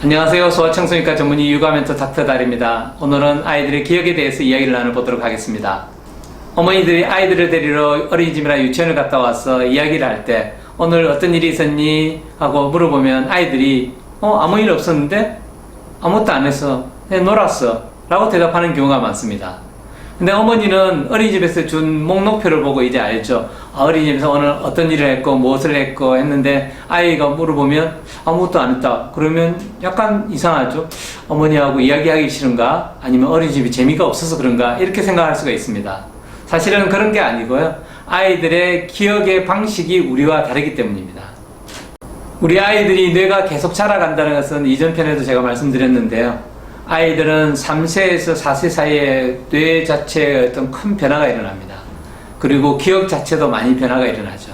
안녕하세요. 소아청소년과 전문의 육아멘토 닥터 달입니다. 오늘은 아이들의 기억에 대해서 이야기를 나눠보도록 하겠습니다. 어머니들이 아이들을 데리러 어린이집이나 유치원을 갔다 와서 이야기를 할 때 오늘 어떤 일이 있었니? 하고 물어보면 아이들이 아무 일 없었는데? 아무것도 안 했어. 그냥 놀았어. 라고 대답하는 경우가 많습니다. 근데 어머니는 어린이집에서 준 목록표를 보고 이제 알죠. 어린이집에서 오늘 어떤 일을 했고 무엇을 했고 했는데 아이가 물어보면 아무것도 안 했다. 그러면 약간 이상하죠. 어머니하고 이야기하기 싫은가? 아니면 어린이집이 재미가 없어서 그런가? 이렇게 생각할 수가 있습니다. 사실은 그런 게 아니고요. 아이들의 기억의 방식이 우리와 다르기 때문입니다. 우리 아이들이 뇌가 계속 자라간다는 것은 이전 편에도 제가 말씀드렸는데요. 아이들은 3세에서 4세 사이에 뇌 자체에 어떤 큰 변화가 일어납니다. 그리고 기억 자체도 많이 변화가 일어나죠.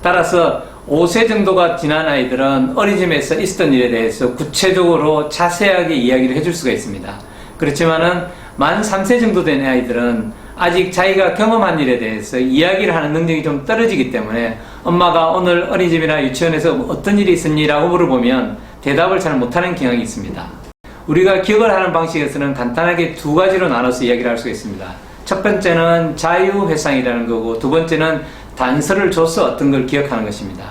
따라서 5세 정도가 지난 아이들은 어린이집에서 있었던 일에 대해서 구체적으로 자세하게 이야기를 해줄 수가 있습니다. 그렇지만은 만 3세 정도 된 아이들은 아직 자기가 경험한 일에 대해서 이야기를 하는 능력이 좀 떨어지기 때문에 엄마가 오늘 어린이집이나 유치원에서 어떤 일이 있었니? 라고 물어보면 대답을 잘 못하는 경향이 있습니다. 우리가 기억을 하는 방식에서는 간단하게 두 가지로 나눠서 이야기를 할 수가 있습니다. 첫 번째는 자유회상이라는 거고 두 번째는 단서를 줘서 어떤 걸 기억하는 것입니다.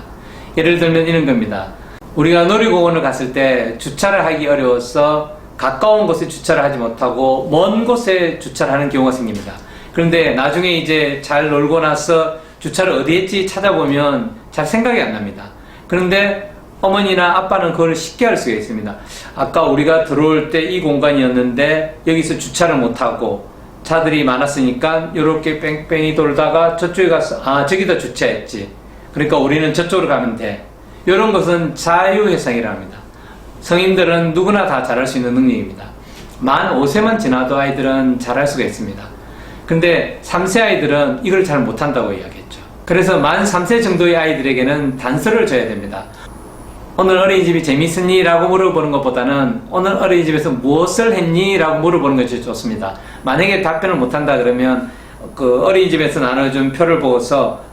예를 들면 이런 겁니다. 우리가 놀이공원을 갔을 때 주차를 하기 어려워서 가까운 곳에 주차를 하지 못하고 먼 곳에 주차를 하는 경우가 생깁니다. 그런데 나중에 이제 잘 놀고 나서 주차를 어디 했지 찾아보면 잘 생각이 안 납니다. 그런데 어머니나 아빠는 그걸 쉽게 할 수가 있습니다. 아까 우리가 들어올 때 이 공간이었는데 여기서 주차를 못하고 차들이 많았으니까 이렇게 뺑뺑이 돌다가 저쪽에 가서 저기다 주차했지. 그러니까 우리는 저쪽으로 가면 돼. 이런 것은 자유회상이라고 합니다. 성인들은 누구나 다 잘할 수 있는 능력입니다. 만 5세만 지나도 아이들은 잘할 수가 있습니다. 근데 3세 아이들은 이걸 잘 못한다고 이야기했죠. 그래서 만 3세 정도의 아이들에게는 단서를 줘야 됩니다. 오늘 어린이집이 재밌었니? 라고 물어보는 것보다는 오늘 어린이집에서 무엇을 했니? 라고 물어보는 것이 좋습니다. 만약에 답변을 못한다 그러면 그 어린이집에서 나눠준 표를 보고서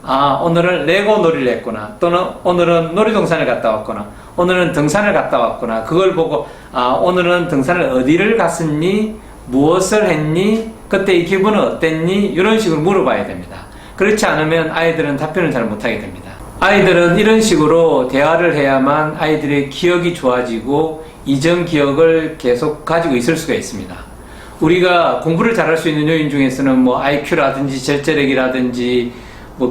오늘은 레고 놀이를 했구나, 또는 오늘은 놀이동산을 갔다 왔구나, 오늘은 등산을 갔다 왔구나, 그걸 보고 오늘은 등산을 어디를 갔었니? 무엇을 했니? 그때 이 기분은 어땠니? 이런 식으로 물어봐야 됩니다. 그렇지 않으면 아이들은 답변을 잘 못하게 됩니다. 아이들은 이런 식으로 대화를 해야만 아이들의 기억이 좋아지고 이전 기억을 계속 가지고 있을 수가 있습니다. 우리가 공부를 잘할 수 있는 요인 중에서는 IQ라든지 절제력이라든지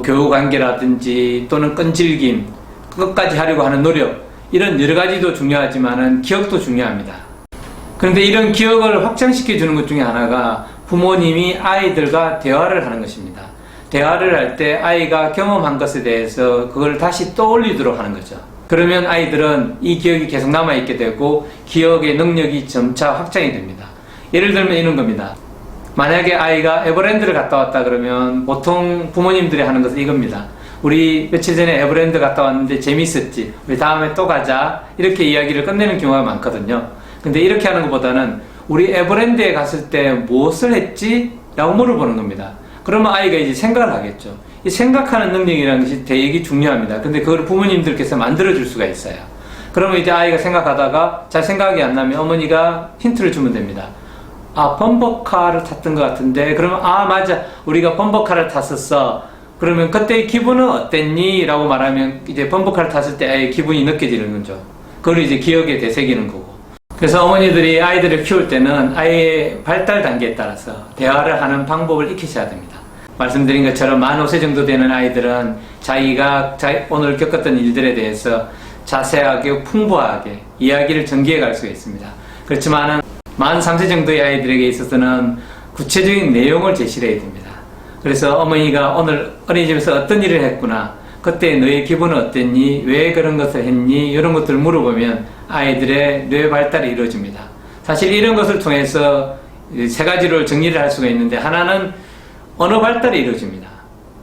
교우관계라든지 또는 끈질김, 끝까지 하려고 하는 노력, 이런 여러 가지도 중요하지만은 기억도 중요합니다. 그런데 이런 기억을 확장시켜 주는 것 중에 하나가 부모님이 아이들과 대화를 하는 것입니다. 대화를 할 때 아이가 경험한 것에 대해서 그걸 다시 떠올리도록 하는 거죠. 그러면 아이들은 이 기억이 계속 남아있게 되고 기억의 능력이 점차 확장이 됩니다. 예를 들면 이런 겁니다. 만약에 아이가 에버랜드를 갔다 왔다 그러면 보통 부모님들이 하는 것은 이겁니다. 우리 며칠 전에 에버랜드 갔다 왔는데 재밌었지? 우리 다음에 또 가자? 이렇게 이야기를 끝내는 경우가 많거든요. 근데 이렇게 하는 것보다는 우리 에버랜드에 갔을 때 무엇을 했지? 라고 물어보는 겁니다. 그러면 아이가 이제 생각을 하겠죠. 이 생각하는 능력이라는 것이 되게 중요합니다. 근데 그걸 부모님들께서 만들어줄 수가 있어요. 그러면 이제 아이가 생각하다가 잘 생각이 안 나면 어머니가 힌트를 주면 됩니다. 범버카를 탔던 것 같은데, 그러면 맞아, 우리가 범버카를 탔었어. 그러면 그때의 기분은 어땠니? 라고 말하면 이제 범버카를 탔을 때 아이의 기분이 느껴지는 거죠. 그걸 이제 기억에 되새기는 거고. 그래서 어머니들이 아이들을 키울 때는 아이의 발달 단계에 따라서 대화를 하는 방법을 익히셔야 됩니다. 말씀드린 것처럼 만 5세 정도 되는 아이들은 자기가 오늘 겪었던 일들에 대해서 자세하게 풍부하게 이야기를 전개해 갈 수가 있습니다. 그렇지만은 만 3세 정도의 아이들에게 있어서는 구체적인 내용을 제시를 해야 됩니다. 그래서 어머니가 오늘 어린이집에서 어떤 일을 했구나, 그때 너의 기분은 어땠니? 왜 그런 것을 했니? 이런 것들을 물어보면 아이들의 뇌 발달이 이루어집니다. 사실 이런 것을 통해서 세 가지로 정리를 할 수가 있는데, 하나는 언어 발달이 이루어집니다.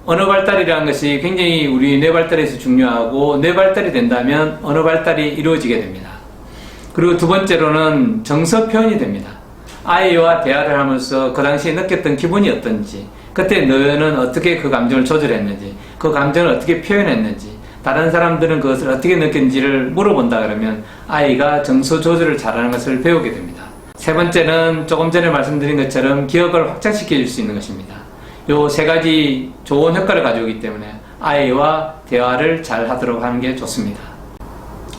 언어 발달이라는 것이 굉장히 우리 뇌 발달에서 중요하고, 뇌 발달이 된다면 언어 발달이 이루어지게 됩니다. 그리고 두 번째로는 정서 표현이 됩니다. 아이와 대화를 하면서 그 당시에 느꼈던 기분이 어떤지, 그때 너는 어떻게 그 감정을 조절했는지, 그 감정을 어떻게 표현했는지, 다른 사람들은 그것을 어떻게 느꼈는지를 물어본다 그러면 아이가 정서 조절을 잘하는 것을 배우게 됩니다. 세 번째는 조금 전에 말씀드린 것처럼 기억을 확장시켜 줄 수 있는 것입니다. 요 세 가지 좋은 효과를 가지고 있기 때문에 아이와 대화를 잘 하도록 하는 게 좋습니다.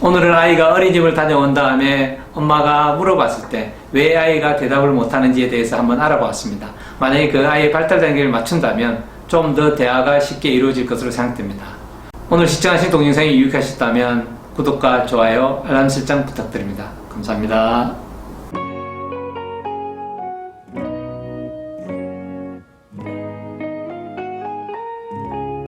오늘은 아이가 어린이집을 다녀온 다음에 엄마가 물어봤을 때 왜 아이가 대답을 못하는지에 대해서 한번 알아보았습니다. 만약에 그 아이의 발달 단계를 맞춘다면 좀 더 대화가 쉽게 이루어질 것으로 생각됩니다. 오늘 시청하신 동영상이 유익하셨다면 구독과 좋아요, 알람 설정 부탁드립니다. 감사합니다.